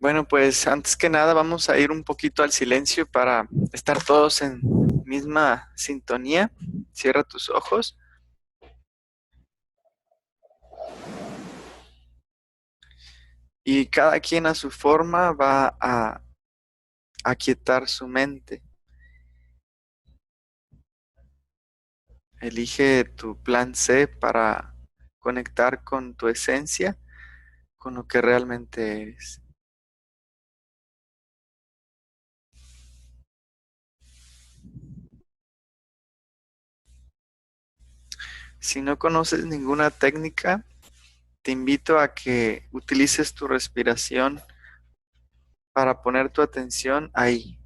Bueno, pues antes que nada vamos a ir un poquito al silencio para estar todos en misma sintonía. Cierra tus ojos y cada quien a su forma va a aquietar su mente. Elige tu plan C para conectar con tu esencia, con lo que realmente eres. Si no conoces ninguna técnica, te invito a que utilices tu respiración para poner tu atención ahí.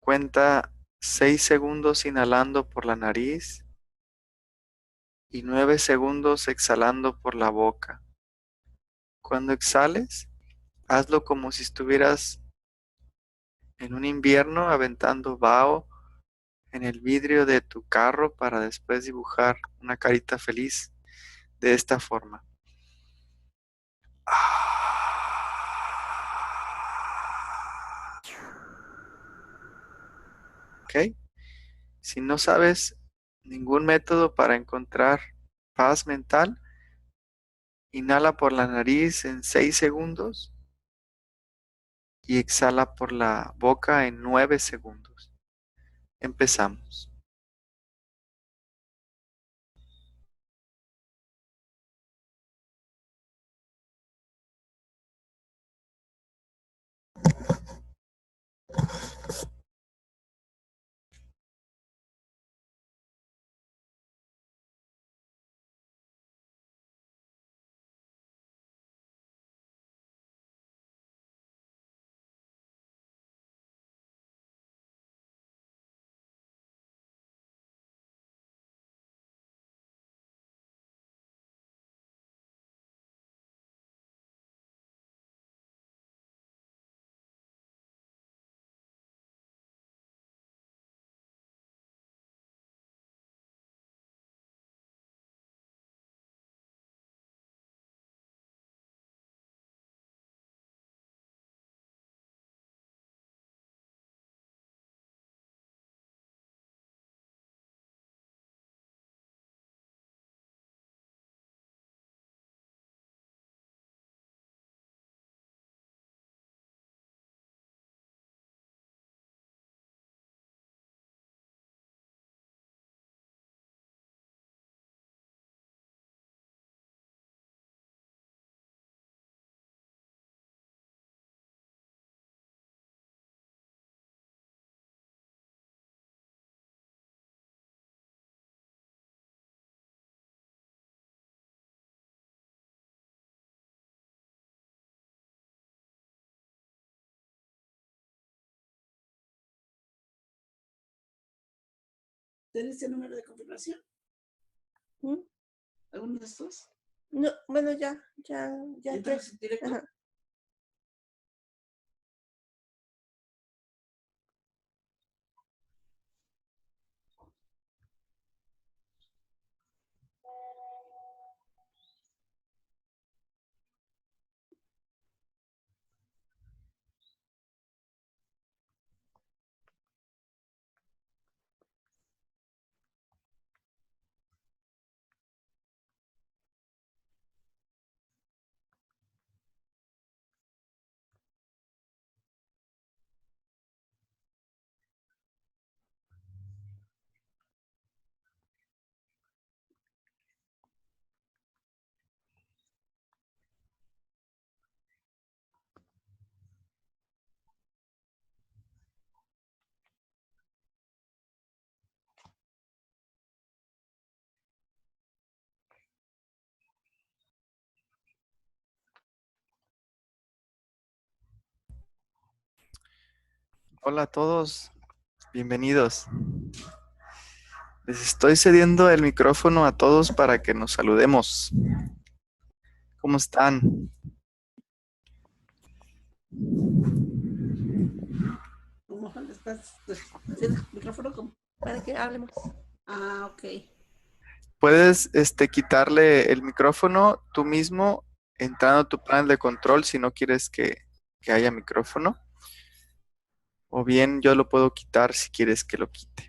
Cuenta 6 segundos inhalando por la nariz y 9 segundos exhalando por la boca. Cuando exhales, hazlo como si estuvieras en un invierno aventando vaho en el vidrio de tu carro para después dibujar una carita feliz de esta forma. ¿Ok? Si no sabes ningún método para encontrar paz mental, inhala por la nariz en 6 segundos y exhala por la boca en 9 segundos. Empezamos. ¿Tienes el número de confirmación? ¿Mm? ¿Alguno de estos? No, bueno, ya. ¿Entonces directo? Ajá. Hola a todos, bienvenidos. Les estoy cediendo el micrófono a todos para que nos saludemos. ¿Cómo están? ¿Cómo estás? ¿Tienes micrófono? Para que hablemos. Ah, ok. Puedes quitarle el micrófono tú mismo entrando a tu panel de control si no quieres que haya micrófono. O bien yo lo puedo quitar si quieres que lo quite.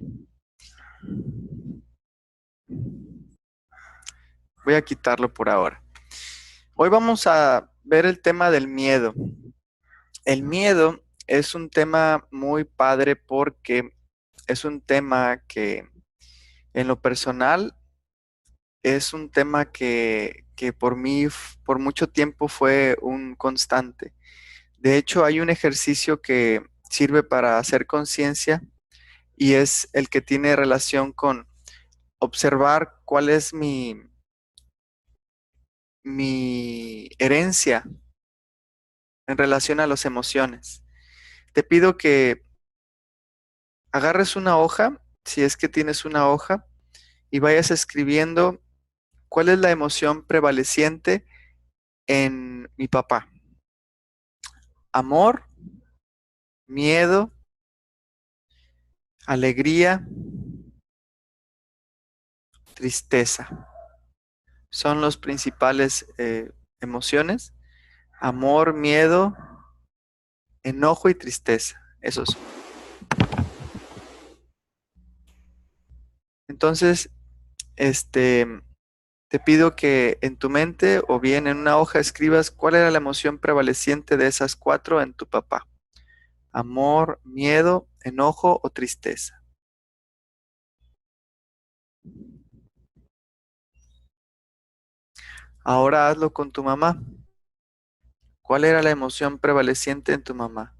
Voy a quitarlo por ahora. Hoy vamos a ver el tema del miedo. El miedo es un tema muy padre porque es un tema que en lo personal es un tema que por mí por mucho tiempo fue un constante. De hecho, hay un ejercicio que sirve para hacer conciencia y es el que tiene relación con observar cuál es mi herencia en relación a las emociones. Te pido que agarres una hoja, si es que tienes una hoja, y vayas escribiendo cuál es la emoción prevaleciente en mi papá. Amor, miedo, alegría, tristeza. Son los principales emociones. Amor, miedo, enojo y tristeza. Esos. Entonces, te pido que en tu mente o bien en una hoja escribas cuál era la emoción prevaleciente de esas cuatro en tu papá. Amor, miedo, enojo o tristeza. Ahora hazlo con tu mamá. ¿Cuál era la emoción prevaleciente en tu mamá?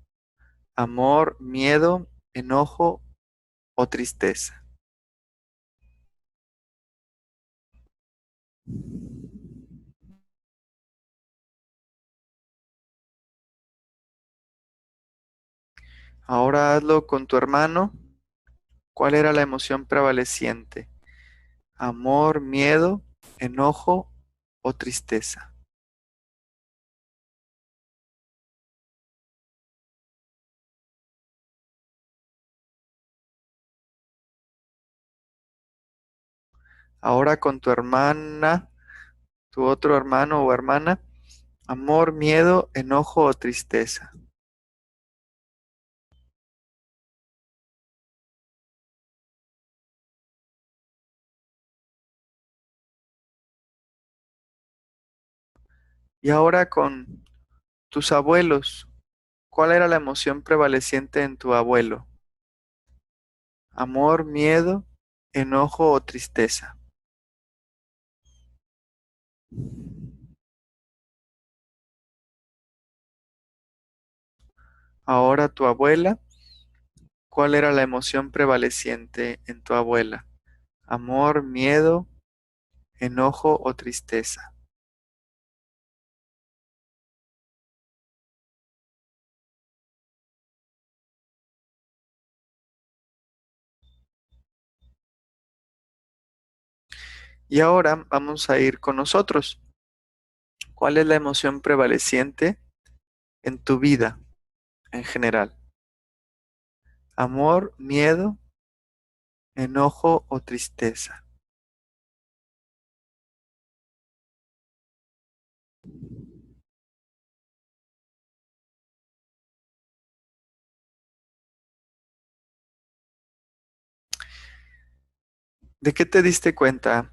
Amor, miedo, enojo o tristeza. Ahora hazlo con tu hermano. ¿Cuál era la emoción prevaleciente? Amor, miedo, enojo o tristeza. Ahora con tu hermana, tu otro hermano o hermana. Amor, miedo, enojo o tristeza. Y ahora con tus abuelos. ¿Cuál era la emoción prevaleciente en tu abuelo? Amor, miedo, enojo o tristeza. Ahora tu abuela. ¿Cuál era la emoción prevaleciente en tu abuela? Amor, miedo, enojo o tristeza. Y ahora vamos a ir con nosotros. ¿Cuál es la emoción prevaleciente en tu vida en general? Amor, miedo, enojo o tristeza. ¿De qué te diste cuenta?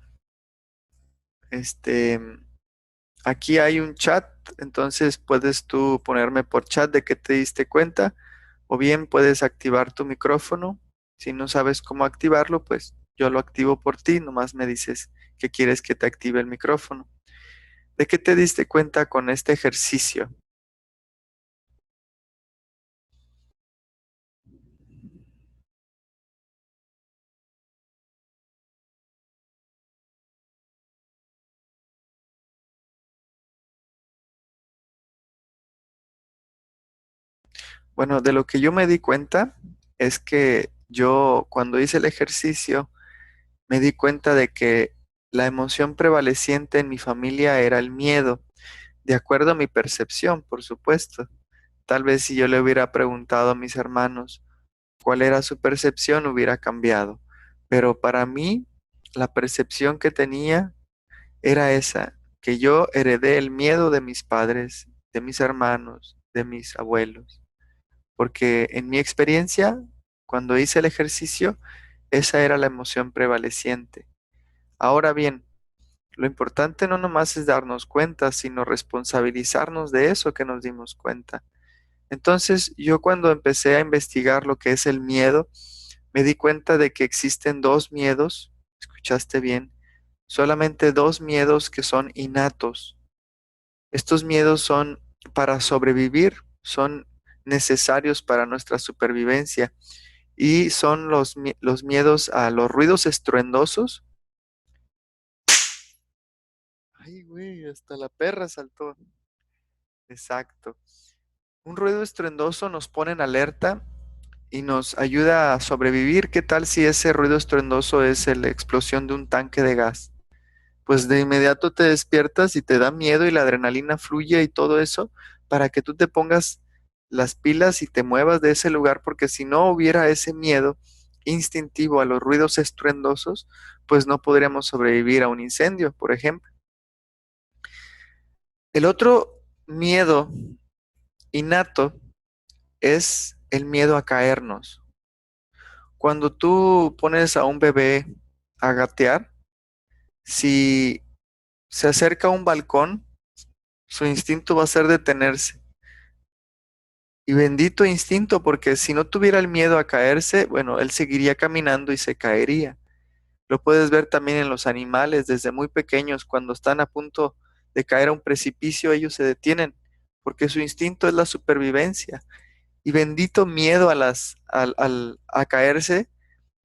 Este, aquí hay un chat, entonces puedes tú ponerme por chat de qué te diste cuenta, o bien puedes activar tu micrófono. Si no sabes cómo activarlo, pues yo lo activo por ti, nomás me dices que quieres que te active el micrófono. ¿De qué te diste cuenta con este ejercicio? Bueno, de lo que yo me di cuenta es que yo cuando hice el ejercicio me di cuenta de que la emoción prevaleciente en mi familia era el miedo, de acuerdo a mi percepción, por supuesto. Tal vez si yo le hubiera preguntado a mis hermanos cuál era su percepción, hubiera cambiado. Pero para mí, la percepción que tenía era esa. que yo heredé el miedo de mis padres, de mis hermanos, de mis abuelos, porque en mi experiencia, cuando hice el ejercicio, esa era la emoción prevaleciente. Ahora bien, lo importante no nomás es darnos cuenta, sino responsabilizarnos de eso que nos dimos cuenta. Entonces, yo cuando empecé a investigar lo que es el miedo, me di cuenta de que existen dos miedos, escuchaste bien, solamente dos miedos que son innatos. Estos miedos son para sobrevivir, son necesarios para nuestra supervivencia y son los miedos a los ruidos estruendosos. Ay, güey, hasta la perra saltó. Exacto. Un ruido estruendoso nos pone en alerta y nos ayuda a sobrevivir. ¿Qué tal si ese ruido estruendoso es la explosión de un tanque de gas? Pues de inmediato te despiertas y te da miedo y la adrenalina fluye y todo eso para que tú te pongas las pilas y te muevas de ese lugar, porque si no hubiera ese miedo instintivo a los ruidos estruendosos, pues no podríamos sobrevivir a un incendio, por ejemplo. El otro miedo innato es el miedo a caernos. Cuando tú pones a un bebé a gatear, si se acerca a un balcón, su instinto va a ser detenerse. Y bendito instinto, porque si no tuviera el miedo a caerse, bueno, él seguiría caminando y se caería. Lo puedes ver también en los animales, desde muy pequeños, cuando están a punto de caer a un precipicio, ellos se detienen, porque su instinto es la supervivencia. Y bendito miedo a caerse,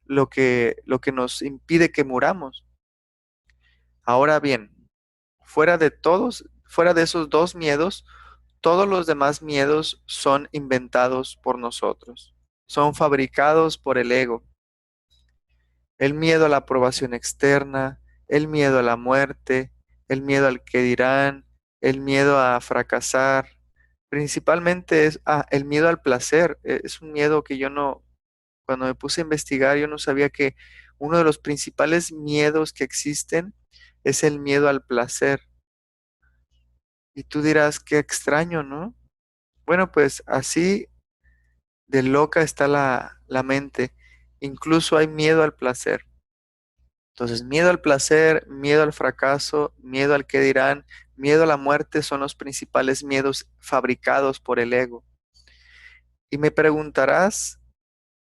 lo que nos impide que muramos. Ahora bien, fuera de esos dos miedos, todos los demás miedos son inventados por nosotros, son fabricados por el ego. El miedo a la aprobación externa, el miedo a la muerte, el miedo al que dirán, el miedo a fracasar. Principalmente es el miedo al placer. Es un miedo que yo no, cuando me puse a investigar, yo no sabía que uno de los principales miedos que existen es el miedo al placer. Y tú dirás, qué extraño, ¿no? Bueno, pues así de loca está la mente. Incluso hay miedo al placer. Entonces, miedo al placer, miedo al fracaso, miedo al que dirán, miedo a la muerte son los principales miedos fabricados por el ego. Y me preguntarás,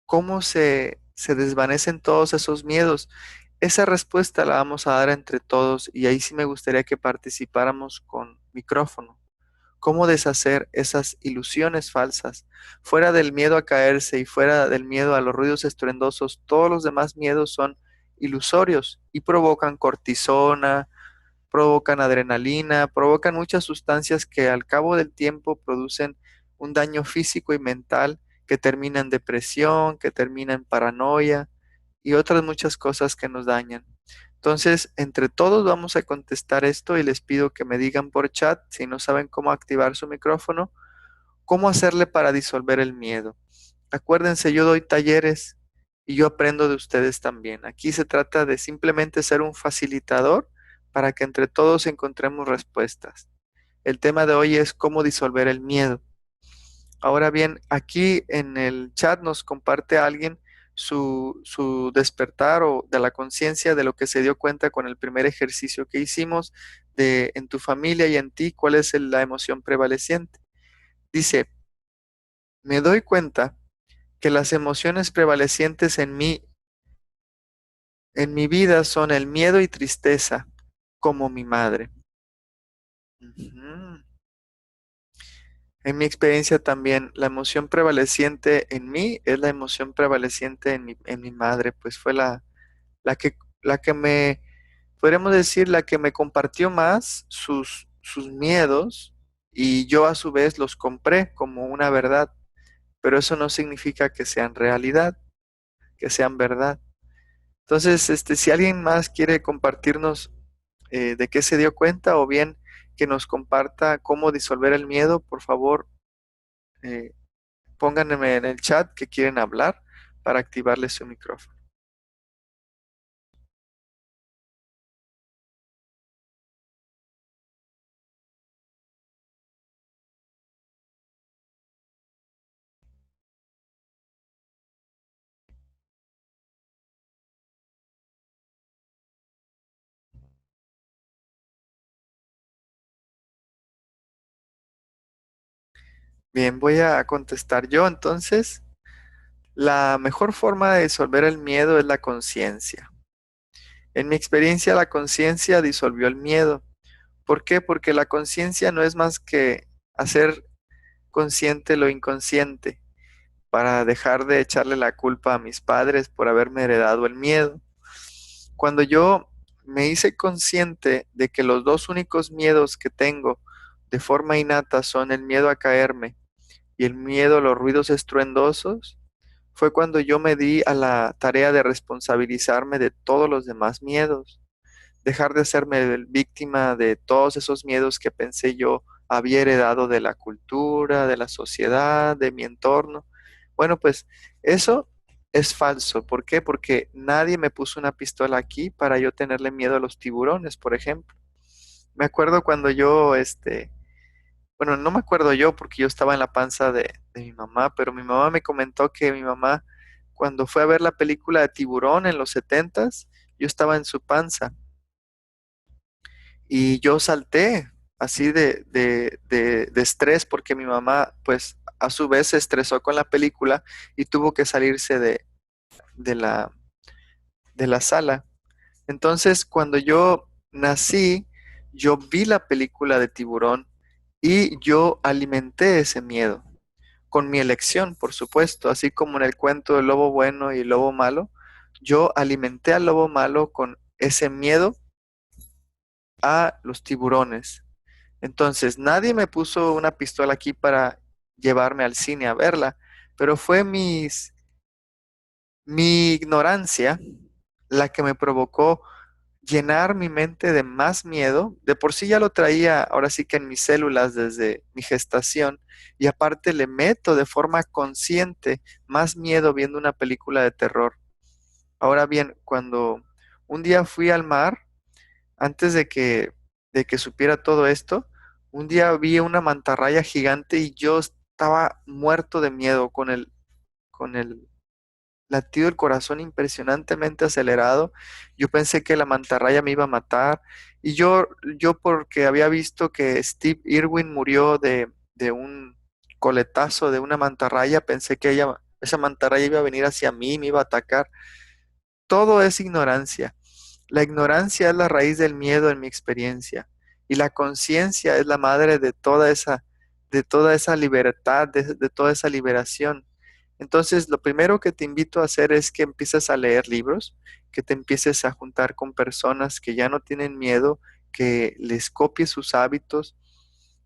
¿cómo se desvanecen todos esos miedos? Esa respuesta la vamos a dar entre todos y ahí sí me gustaría que participáramos con micrófono. ¿Cómo deshacer esas ilusiones falsas? Fuera del miedo a caerse y fuera del miedo a los ruidos estruendosos, todos los demás miedos son ilusorios y provocan cortisona, provocan adrenalina, provocan muchas sustancias que al cabo del tiempo producen un daño físico y mental que termina en depresión, que termina en paranoia y otras muchas cosas que nos dañan. Entonces, entre todos vamos a contestar esto y les pido que me digan por chat, si no saben cómo activar su micrófono, cómo hacerle para disolver el miedo. Acuérdense, yo doy talleres y yo aprendo de ustedes también. Aquí se trata de simplemente ser un facilitador para que entre todos encontremos respuestas. El tema de hoy es cómo disolver el miedo. Ahora bien, aquí en el chat nos comparte alguien su despertar o de la conciencia de lo que se dio cuenta con el primer ejercicio que hicimos de en tu familia y en ti, cuál es la emoción prevaleciente. Dice, me doy cuenta que las emociones prevalecientes en mi vida son el miedo y tristeza, como mi madre. Ujú. En mi experiencia también, la emoción prevaleciente en mí es la emoción prevaleciente en mi madre, pues fue la que me, podríamos decir, la que me compartió más sus miedos y yo a su vez los compré como una verdad, pero eso no significa que sean realidad, que sean verdad. Entonces, si alguien más quiere compartirnos de qué se dio cuenta o bien que nos comparta cómo disolver el miedo, por favor, eh, pónganme en el chat que quieren hablar para activarles su micrófono. Bien, voy a contestar yo. Entonces, la mejor forma de disolver el miedo es la conciencia. En mi experiencia, la conciencia disolvió el miedo. ¿Por qué? Porque la conciencia no es más que hacer consciente lo inconsciente, para dejar de echarle la culpa a mis padres por haberme heredado el miedo. Cuando yo me hice consciente de que los dos únicos miedos que tengo de forma innata son el miedo a caerme y el miedo a los ruidos estruendosos, fue cuando yo me di a la tarea de responsabilizarme de todos los demás miedos, dejar de hacerme víctima de todos esos miedos que pensé yo había heredado de la cultura, de la sociedad, de mi entorno. Bueno, pues eso es falso. ¿Por qué? Porque nadie me puso una pistola aquí para yo tenerle miedo a los tiburones, por ejemplo. Me acuerdo cuando yo, bueno, no me acuerdo yo porque yo estaba en la panza de mi mamá, pero mi mamá me comentó que mi mamá, cuando fue a ver la película de Tiburón en los setentas, yo estaba en su panza y yo salté así de estrés porque mi mamá, pues, a su vez se estresó con la película y tuvo que salirse de la, de la sala. Entonces, cuando yo nací, yo vi la película de Tiburón y yo alimenté ese miedo con mi elección, por supuesto, así como en el cuento del lobo bueno y el lobo malo, yo alimenté al lobo malo con ese miedo a los tiburones. Entonces, nadie me puso una pistola aquí para llevarme al cine a verla, pero fue mi ignorancia la que me provocó llenar mi mente de más miedo. De por sí ya lo traía ahora sí que en mis células desde mi gestación y aparte le meto de forma consciente más miedo viendo una película de terror. Ahora bien, cuando un día fui al mar, antes de que supiera todo esto, un día vi una mantarraya gigante y yo estaba muerto de miedo con el latido del corazón impresionantemente acelerado. Yo pensé que la mantarraya me iba a matar y yo porque había visto que Steve Irwin murió de un coletazo de una mantarraya, pensé que esa mantarraya iba a venir hacia mí, me iba a atacar. Todo es ignorancia. La ignorancia es la raíz del miedo en mi experiencia y la conciencia es la madre de toda esa libertad, de toda esa liberación. Entonces, lo primero que te invito a hacer es que empieces a leer libros, que te empieces a juntar con personas que ya no tienen miedo, que les copies sus hábitos,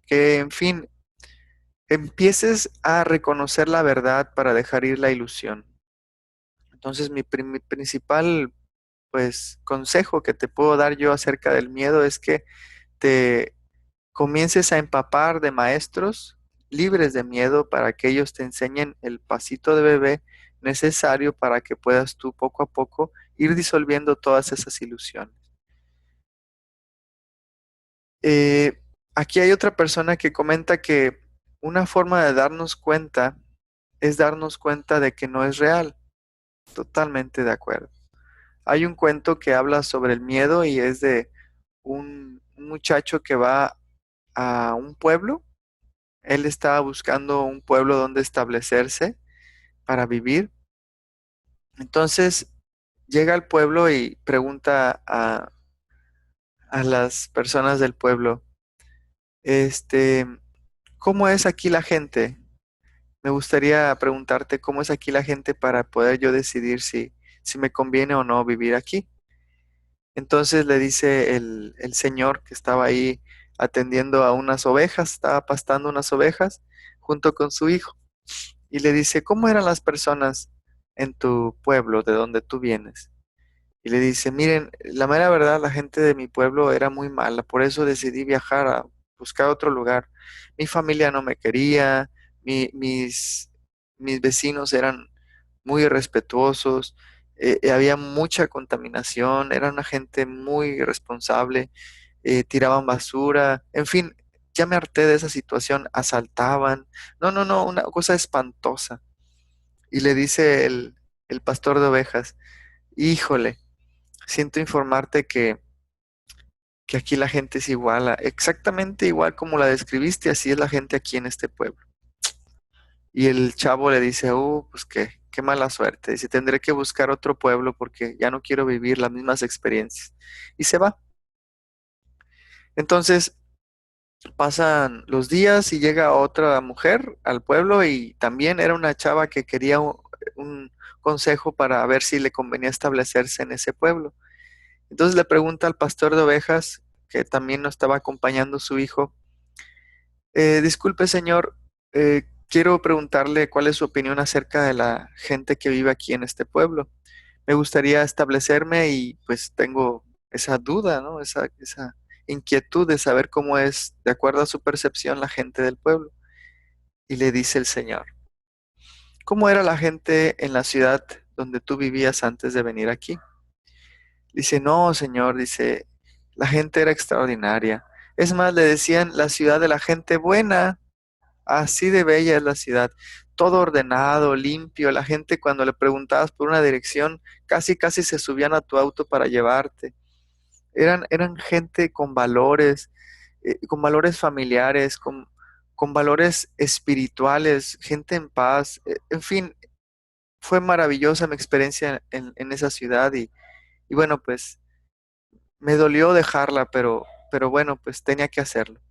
que, en fin, empieces a reconocer la verdad para dejar ir la ilusión. Entonces, mi principal, pues, consejo que te puedo dar yo acerca del miedo es que te comiences a empapar de maestros libres de miedo para que ellos te enseñen el pasito de bebé necesario para que puedas tú poco a poco ir disolviendo todas esas ilusiones. Aquí hay otra persona que comenta que una forma de darnos cuenta es darnos cuenta de que no es real. Totalmente de acuerdo. Hay un cuento que habla sobre el miedo y es de un muchacho que va a un pueblo. Él estaba buscando un pueblo donde establecerse para vivir. Entonces llega al pueblo y pregunta a las personas del pueblo, este, ¿cómo es aquí la gente? Me gustaría preguntarte cómo es aquí la gente para poder yo decidir si me conviene o no vivir aquí. Entonces le dice el señor que estaba ahí atendiendo a unas ovejas, estaba pastando unas ovejas junto con su hijo. Y le dice, ¿cómo eran las personas en tu pueblo, de donde tú vienes? Y le dice, miren, la mera verdad, la gente de mi pueblo era muy mala, por eso decidí viajar a buscar otro lugar. Mi familia no me quería, mis vecinos eran muy irrespetuosos, había mucha contaminación, era una gente muy irresponsable, tiraban basura, en fin, ya me harté de esa situación, asaltaban, no, no, no, una cosa espantosa. Y le dice el pastor de ovejas, híjole, siento informarte que aquí la gente es igual, exactamente igual como la describiste, así es la gente aquí en este pueblo. Y el chavo le dice, pues qué mala suerte. Dice, tendré que buscar otro pueblo porque ya no quiero vivir las mismas experiencias. Y se va. Entonces pasan los días y llega otra mujer al pueblo y también era una chava que quería un consejo para ver si le convenía establecerse en ese pueblo. Entonces le pregunta al pastor de ovejas, que también no estaba acompañando a su hijo, disculpe señor, quiero preguntarle cuál es su opinión acerca de la gente que vive aquí en este pueblo. Me gustaría establecerme y pues tengo esa duda, ¿no? Esa inquietud de saber cómo es, de acuerdo a su percepción, la gente del pueblo. Y le dice el Señor, ¿cómo era la gente en la ciudad donde tú vivías antes de venir aquí? Dice, no, Señor, dice, la gente era extraordinaria. Es más, le decían la ciudad de la gente buena. Así de bella es la ciudad, todo ordenado, limpio. La gente cuando le preguntabas por una dirección, casi se subían a tu auto para llevarte. Eran gente con valores familiares, con valores espirituales, gente en paz. En fin, fue maravillosa mi experiencia en esa ciudad y bueno, pues me dolió dejarla, pero bueno, pues tenía que hacerlo.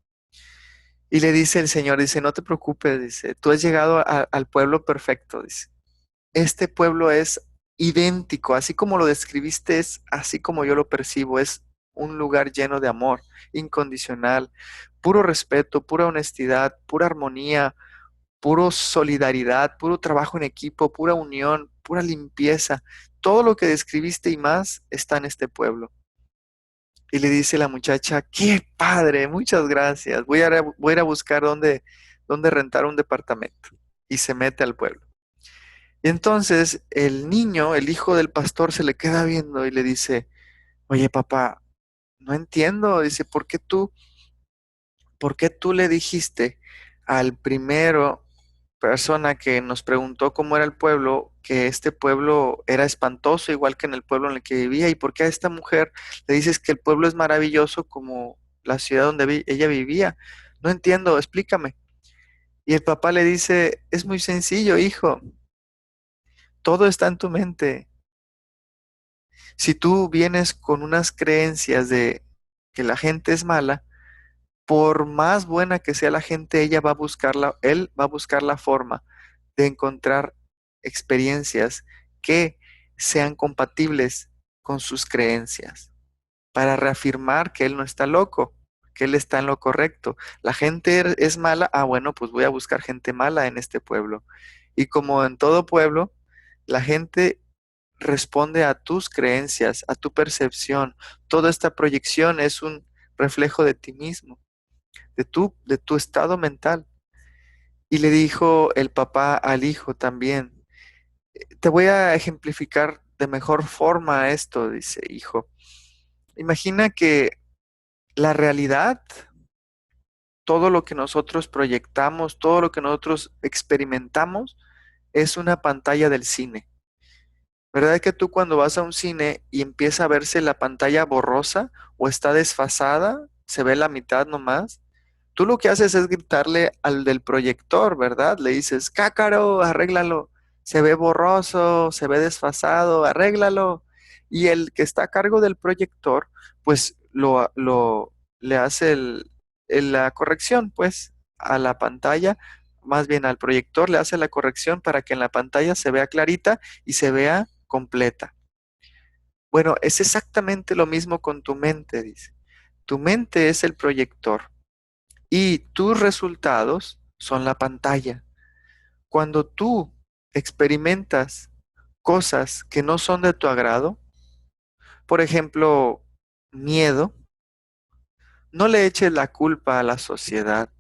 Y le dice el Señor, dice, no te preocupes, dice, tú has llegado al pueblo perfecto, dice. Este pueblo es idéntico, así como lo describiste, es así como yo lo percibo, es un lugar lleno de amor incondicional, puro respeto, pura honestidad, pura armonía, puro solidaridad, puro trabajo en equipo, pura unión, pura limpieza. Todo lo que describiste y más está en este pueblo. Y le dice la muchacha, qué padre, muchas gracias. Voy a ir a buscar dónde rentar un departamento. Y se mete al pueblo. Y entonces el niño, el hijo del pastor, se le queda viendo y le dice, oye papá, no entiendo. Dice, ¿por qué tú le dijiste al primero persona que nos preguntó cómo era el pueblo, que este pueblo era espantoso, igual que en el pueblo en el que vivía? ¿Y por qué a esta mujer le dices que el pueblo es maravilloso como la ciudad donde ella vivía? No entiendo, explícame. Y el papá le dice, es muy sencillo, hijo, todo está en tu mente. Si tú vienes con unas creencias de que la gente es mala, por más buena que sea la gente, él va a buscar la forma de encontrar experiencias que sean compatibles con sus creencias, para reafirmar que él no está loco, que él está en lo correcto. La gente es mala, bueno, pues voy a buscar gente mala en este pueblo. Y como en todo pueblo, la gente responde a tus creencias, a tu percepción. Toda esta proyección es un reflejo de ti mismo, de tu estado mental. Y le dijo el papá al hijo también, te voy a ejemplificar de mejor forma esto, dice, hijo. Imagina que la realidad, todo lo que nosotros proyectamos, todo lo que nosotros experimentamos, es una pantalla del cine. ¿Verdad que tú cuando vas a un cine y empieza a verse la pantalla borrosa o está desfasada, se ve la mitad nomás? Tú lo que haces es gritarle al del proyector, ¿verdad? Le dices, cácaro, arréglalo. Se ve borroso, se ve desfasado, arréglalo. Y el que está a cargo del proyector, pues le hace la corrección, pues, a la pantalla, más bien al proyector le hace la corrección para que en la pantalla se vea clarita y se vea completa. Bueno, es exactamente lo mismo con tu mente, dice. Tu mente es el proyector y tus resultados son la pantalla. Cuando tú experimentas cosas que no son de tu agrado, por ejemplo, miedo, no le eches la culpa a la sociedad,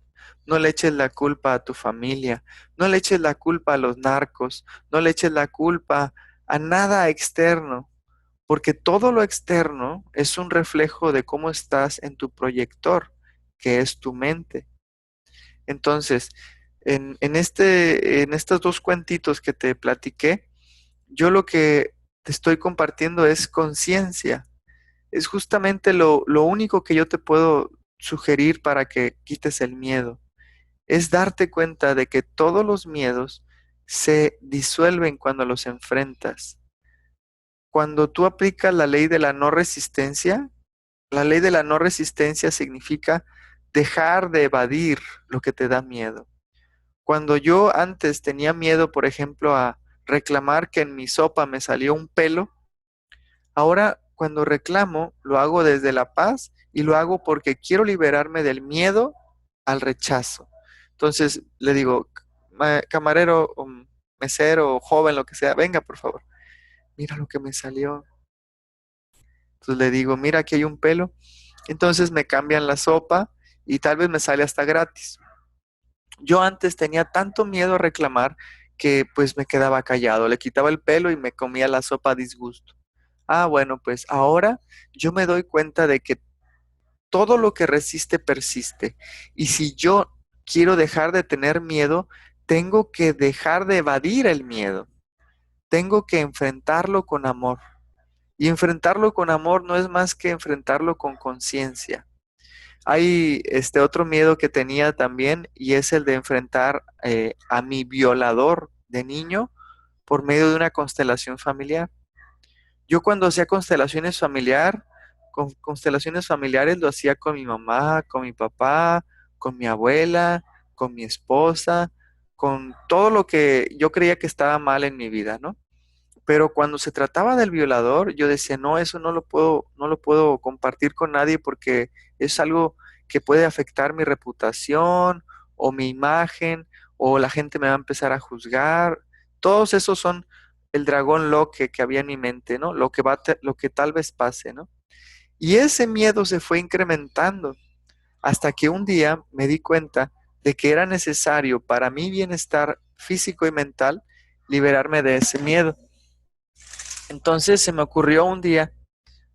no le eches la culpa a tu familia, no le eches la culpa a los narcos, no le eches la culpa a nada externo, porque todo lo externo es un reflejo de cómo estás en tu proyector, que es tu mente. Entonces, en estos dos cuentitos que te platiqué, yo lo que te estoy compartiendo es conciencia. Es justamente lo único que yo te puedo sugerir para que quites el miedo. es darte cuenta de que todos los miedos se disuelven cuando los enfrentas. Cuando tú aplicas la ley de la no resistencia, la ley de la no resistencia significa dejar de evadir lo que te da miedo. Cuando yo antes tenía miedo, por ejemplo, a reclamar que en mi sopa me salió un pelo, ahora cuando reclamo lo hago desde la paz y lo hago porque quiero liberarme del miedo al rechazo. Entonces le digo, camarero, o mesero, o joven, lo que sea, venga por favor, mira lo que me salió. Entonces le digo, mira, aquí hay un pelo. Entonces me cambian la sopa y tal vez me sale hasta gratis. Yo antes tenía tanto miedo a reclamar que pues me quedaba callado, le quitaba el pelo y me comía la sopa a disgusto. Ah, bueno, pues ahora yo me doy cuenta de que todo lo que resiste persiste. Y si yo quiero dejar de tener miedo, tengo que dejar de evadir el miedo. Tengo que enfrentarlo con amor. Y enfrentarlo con amor no es más que enfrentarlo con conciencia. Hay este otro miedo que tenía también y es el de enfrentar a mi violador de niño por medio de una constelación familiar. Yo cuando hacía constelaciones familiares lo hacía con mi mamá, con mi papá, con mi abuela, con mi esposa, con todo lo que yo creía que estaba mal en mi vida, ¿no? Pero cuando se trataba del violador, yo decía, no, eso no lo puedo compartir con nadie porque es algo que puede afectar mi reputación o mi imagen o la gente me va a empezar a juzgar. Todos esos son el dragón Loque que había en mi mente, ¿no? Lo que tal vez pase, ¿no? Y ese miedo se fue incrementando hasta que un día me di cuenta de que era necesario para mi bienestar físico y mental liberarme de ese miedo. Entonces se me ocurrió un día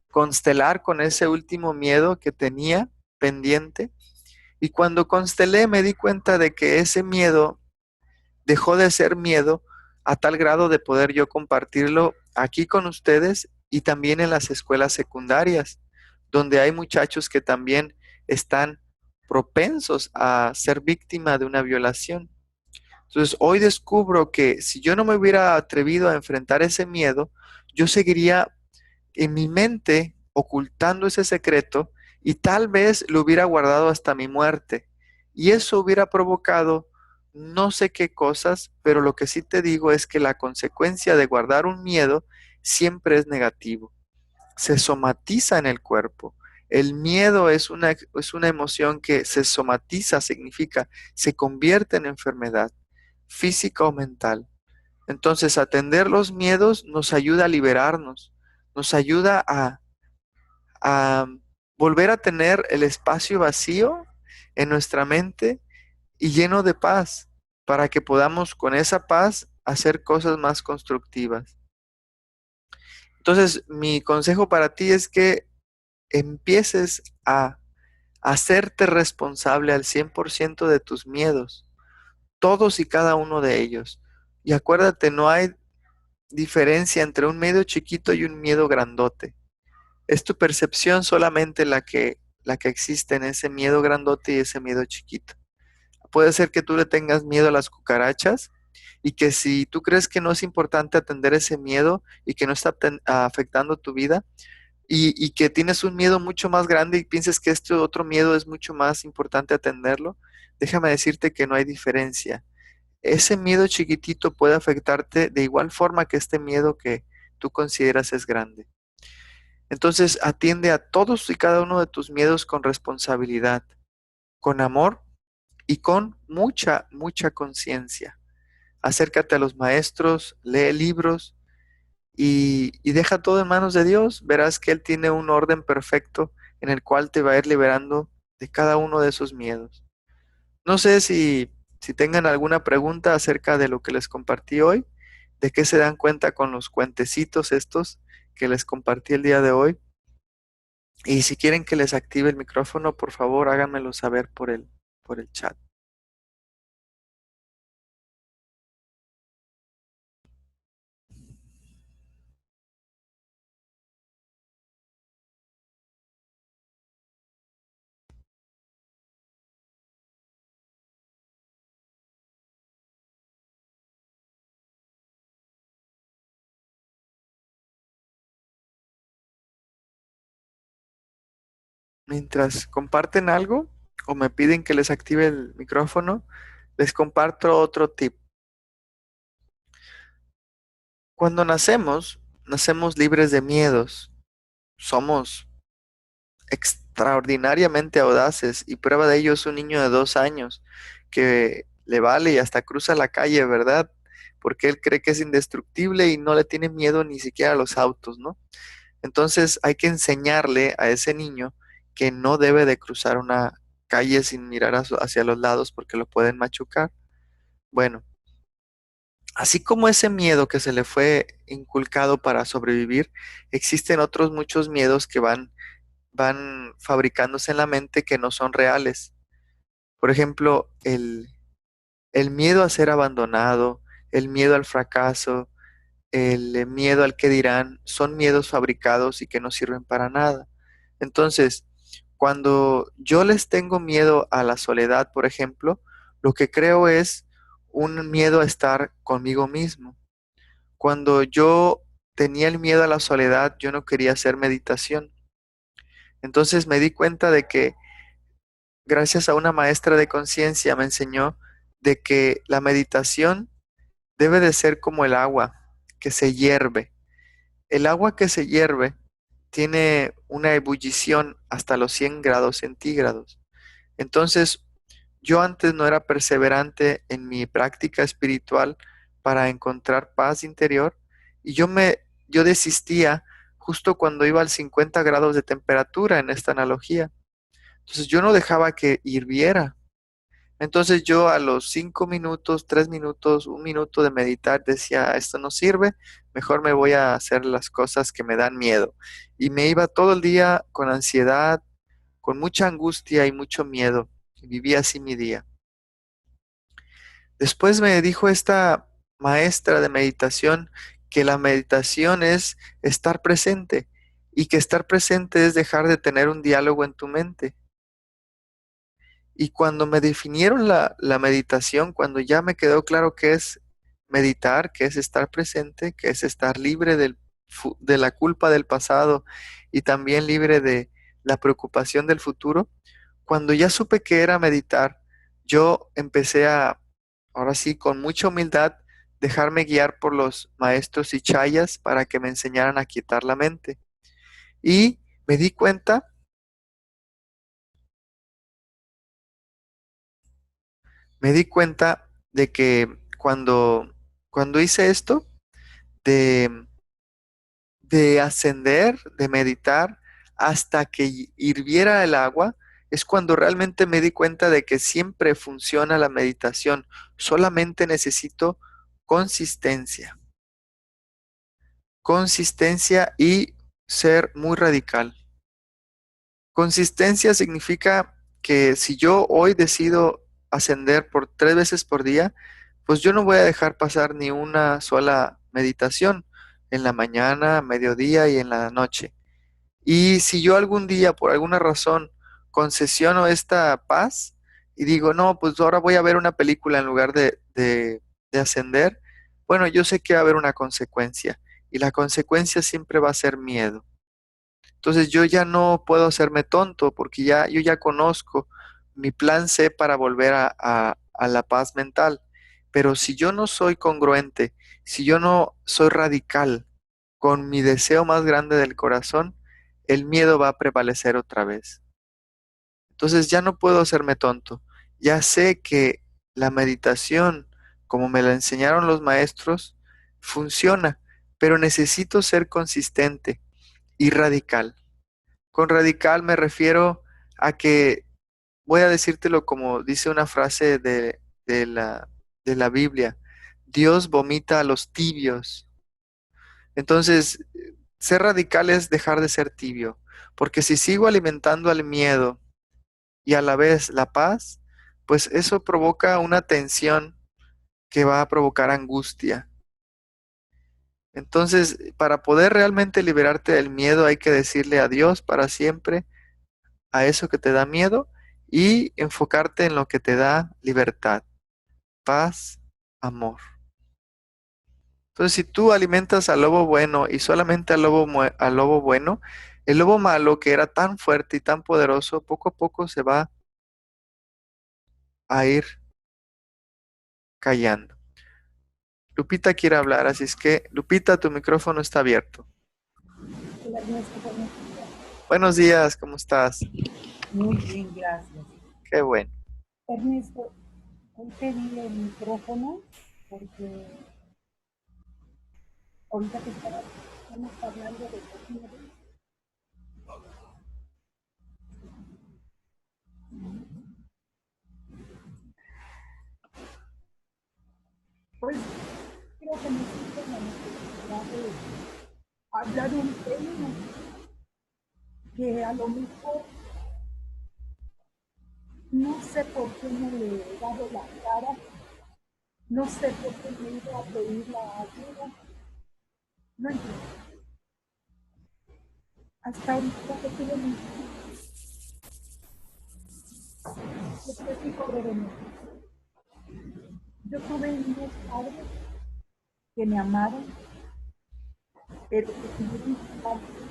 constelar con ese último miedo que tenía pendiente y cuando constelé me di cuenta de que ese miedo dejó de ser miedo a tal grado de poder yo compartirlo aquí con ustedes y también en las escuelas secundarias, donde hay muchachos que también están propensos a ser víctima de una violación. Entonces, hoy descubro que si yo no me hubiera atrevido a enfrentar ese miedo, yo seguiría en mi mente ocultando ese secreto y tal vez lo hubiera guardado hasta mi muerte. Y eso hubiera provocado no sé qué cosas, pero lo que sí te digo es que la consecuencia de guardar un miedo siempre es negativo. Se somatiza en el cuerpo. El miedo es una emoción que se somatiza, significa se convierte en enfermedad física o mental. Entonces, atender los miedos nos ayuda a liberarnos, nos ayuda a volver a tener el espacio vacío en nuestra mente y lleno de paz, para que podamos con esa paz hacer cosas más constructivas. Entonces, mi consejo para ti es que empieces a hacerte responsable al 100% de tus miedos, todos y cada uno de ellos. Y acuérdate, no hay diferencia entre un miedo chiquito y un miedo grandote. Es tu percepción solamente la que existe en ese miedo grandote y ese miedo chiquito. Puede ser que tú le tengas miedo a las cucarachas y que si tú crees que no es importante atender ese miedo y que no está afectando tu vida y que tienes un miedo mucho más grande y pienses que este otro miedo es mucho más importante atenderlo, déjame decirte que no hay diferencia. Ese miedo chiquitito puede afectarte de igual forma que este miedo que tú consideras es grande. Entonces atiende a todos y cada uno de tus miedos con responsabilidad, con amor y con mucha, mucha conciencia. Acércate a los maestros, lee libros y deja todo en manos de Dios. Verás que Él tiene un orden perfecto en el cual te va a ir liberando de cada uno de esos miedos. No sé si tengan alguna pregunta acerca de lo que les compartí hoy, de qué se dan cuenta con los cuentecitos estos que les compartí el día de hoy. Y si quieren que les active el micrófono, por favor, háganmelo saber por el chat. mientras comparten algo o me piden que les active el micrófono, les comparto otro tip. Cuando nacemos libres de miedos. Somos extraordinariamente audaces y prueba de ello es un niño de 2 años que le vale y hasta cruza la calle, ¿verdad? Porque él cree que es indestructible y no le tiene miedo ni siquiera a los autos, ¿no? Entonces hay que enseñarle a ese niño que no debe de cruzar una calle sin mirar hacia los lados porque lo pueden machucar. Bueno, así como ese miedo que se le fue inculcado para sobrevivir, existen otros muchos miedos que van fabricándose en la mente que no son reales. Por ejemplo, el miedo a ser abandonado, el miedo al fracaso, el miedo al que dirán, son miedos fabricados y que no sirven para nada. Entonces, cuando yo les tengo miedo a la soledad, por ejemplo, lo que creo es un miedo a estar conmigo mismo. Cuando yo tenía el miedo a la soledad, yo no quería hacer meditación. Entonces me di cuenta de que gracias a una maestra de conciencia me enseñó de que la meditación debe de ser como el agua que se hierve. El agua que se hierve tiene una ebullición hasta los 100 grados centígrados. Entonces, yo antes no era perseverante en mi práctica espiritual para encontrar paz interior y yo desistía justo cuando iba al 50 grados de temperatura en esta analogía. Entonces yo no dejaba que hirviera. Entonces yo a los 5 minutos, 3 minutos, 1 minuto de meditar decía, esto no sirve, mejor me voy a hacer las cosas que me dan miedo. Y me iba todo el día con ansiedad, con mucha angustia y mucho miedo. Y vivía así mi día. Después me dijo esta maestra de meditación que la meditación es estar presente y que estar presente es dejar de tener un diálogo en tu mente. Y cuando me definieron la meditación, cuando ya me quedó claro qué es meditar, qué es estar presente, qué es estar libre de la culpa del pasado y también libre de la preocupación del futuro, cuando ya supe qué era meditar, yo empecé ahora sí, con mucha humildad, dejarme guiar por los maestros y chayas para que me enseñaran a quietar la mente. Y me di cuenta de que cuando hice esto, de, de ascender, de meditar, hasta que hirviera el agua, es cuando realmente me di cuenta de que siempre funciona la meditación. Solamente necesito consistencia. Consistencia y ser muy radical. Consistencia significa que si yo hoy decido ascender por 3 veces por día, pues yo no voy a dejar pasar ni una sola meditación en la mañana, mediodía y en la noche. Y si yo algún día, por alguna razón, concesiono esta paz y digo, no, pues ahora voy a ver una película en lugar de ascender, bueno, yo sé que va a haber una consecuencia y la consecuencia siempre va a ser miedo. Entonces yo ya no puedo hacerme tonto porque yo ya conozco mi plan C para volver a la paz mental. Pero si yo no soy congruente, si yo no soy radical con mi deseo más grande del corazón, el miedo va a prevalecer otra vez. Entonces ya no puedo hacerme tonto. Ya sé que la meditación, como me la enseñaron los maestros, funciona, pero necesito ser consistente y radical. Con radical me refiero a que, voy a decírtelo como dice una frase de la Biblia, Dios vomita a los tibios. Entonces, ser radical es dejar de ser tibio, porque si sigo alimentando al miedo y a la vez la paz, pues eso provoca una tensión que va a provocar angustia. Entonces, para poder realmente liberarte del miedo hay que decirle adiós para siempre a eso que te da miedo y enfocarte en lo que te da libertad, paz, amor. Entonces, si tú alimentas al lobo bueno y solamente al lobo bueno, El lobo malo, que era tan fuerte y tan poderoso, poco a poco se va a ir callando. Lupita quiere hablar, así es que, Lupita, tu micrófono está abierto. Hola, Ernesto, buenos días. Buenos días, ¿cómo estás? Muy bien, gracias. Qué bueno. Ernesto, hoy pedí el micrófono porque ahorita que estamos hablando de cocina, pues creo que me siento en la necesidad de hablar un tema que a lo mejor no sé por qué no le he dado la cara, no sé por qué me he ido a pedir la ayuda, no entiendo. Hasta ahorita que tuve mi explico brevemente. Yo tuve unos padres que me amaron, pero que tuvieron que partir.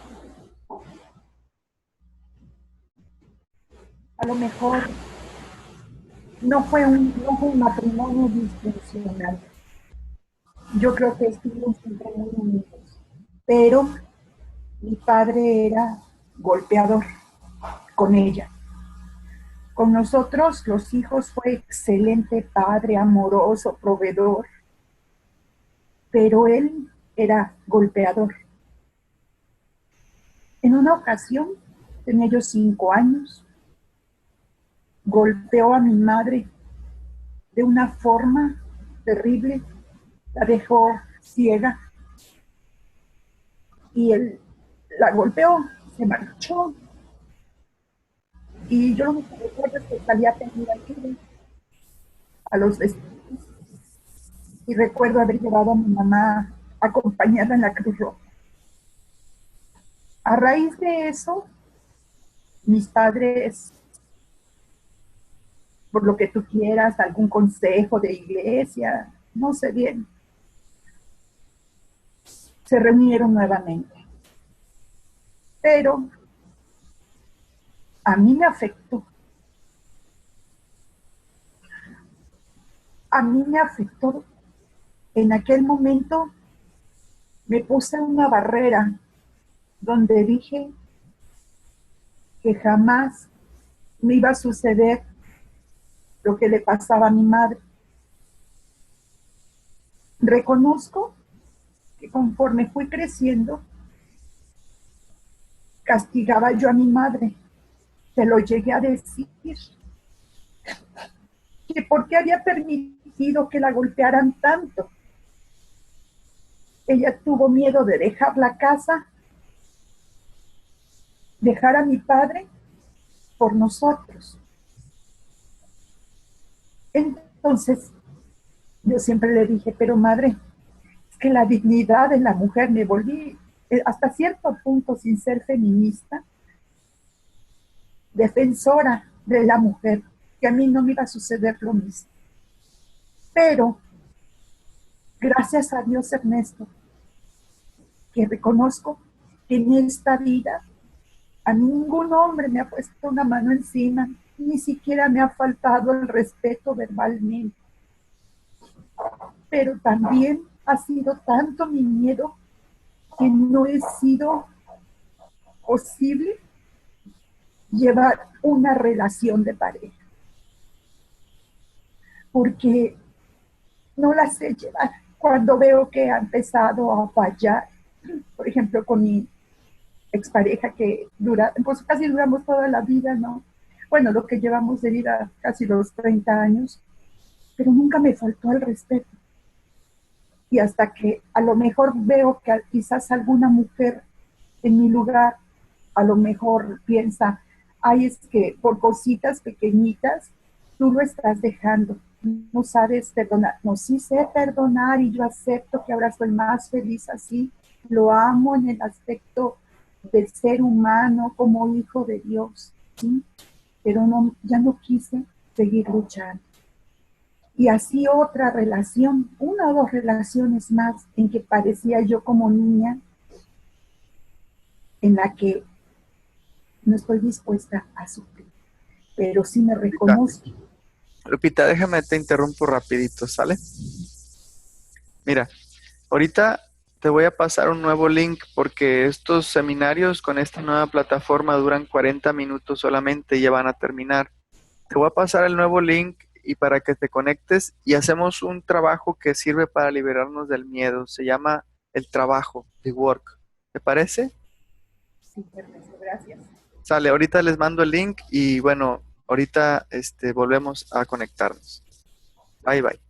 A lo mejor no fue un matrimonio disfuncional. Yo creo que estuvieron siempre muy unidos. Pero mi padre era golpeador con ella. Con nosotros, los hijos, fue excelente padre, amoroso, proveedor. Pero él era golpeador. En una ocasión, tenía yo 5 años, golpeó a mi madre de una forma terrible, la dejó ciega y él la golpeó, se marchó y yo lo único que recuerdo es que salía a pedir ayuda a los vecinos y recuerdo haber llevado a mi mamá acompañada en la Cruz Roja. A raíz de eso, mis padres, por lo que tú quieras, algún consejo de iglesia, no sé bien, se reunieron nuevamente. Pero a mí me afectó. A mí me afectó. En aquel momento me puse una barrera donde dije que jamás me iba a suceder lo que le pasaba a mi madre. Reconozco que conforme fui creciendo, castigaba yo a mi madre. Se lo llegué a decir, que por qué había permitido que la golpearan tanto. Ella tuvo miedo de dejar la casa, dejar a mi padre por nosotros. Entonces, yo siempre le dije, pero madre, es que la dignidad de la mujer, me volví hasta cierto punto, sin ser feminista, defensora de la mujer, que a mí no me iba a suceder lo mismo. Pero, gracias a Dios, Ernesto, que reconozco que en esta vida a ningún hombre me ha puesto una mano encima, ni siquiera me ha faltado el respeto verbalmente. Pero también ha sido tanto mi miedo que no he sido posible llevar una relación de pareja. Porque no la sé llevar. Cuando veo que ha empezado a fallar, por ejemplo, con mi expareja que pues casi duramos toda la vida, ¿no? Bueno, lo que llevamos de vida casi los 30 años, pero nunca me faltó el respeto. Y hasta que a lo mejor veo que quizás alguna mujer en mi lugar a lo mejor piensa, ay, es que por cositas pequeñitas tú lo estás dejando, no sabes perdonar. No, sí sé perdonar y yo acepto que ahora soy más feliz así, lo amo en el aspecto del ser humano como hijo de Dios, ¿sí? Pero no, ya no quise seguir luchando. Y así otra relación, una o dos relaciones más en que parecía yo como niña, en la que no estoy dispuesta a sufrir, pero sí me reconozco. Lupita, déjame te interrumpo rapidito, ¿sale? Mira, ahorita te voy a pasar un nuevo link porque estos seminarios con esta nueva plataforma duran 40 minutos solamente y ya van a terminar. Te voy a pasar el nuevo link y para que te conectes y hacemos un trabajo que sirve para liberarnos del miedo. Se llama el trabajo, the work. ¿Te parece? Sí, Ernesto, gracias. Sale, ahorita les mando el link y bueno, ahorita volvemos a conectarnos. Bye, bye.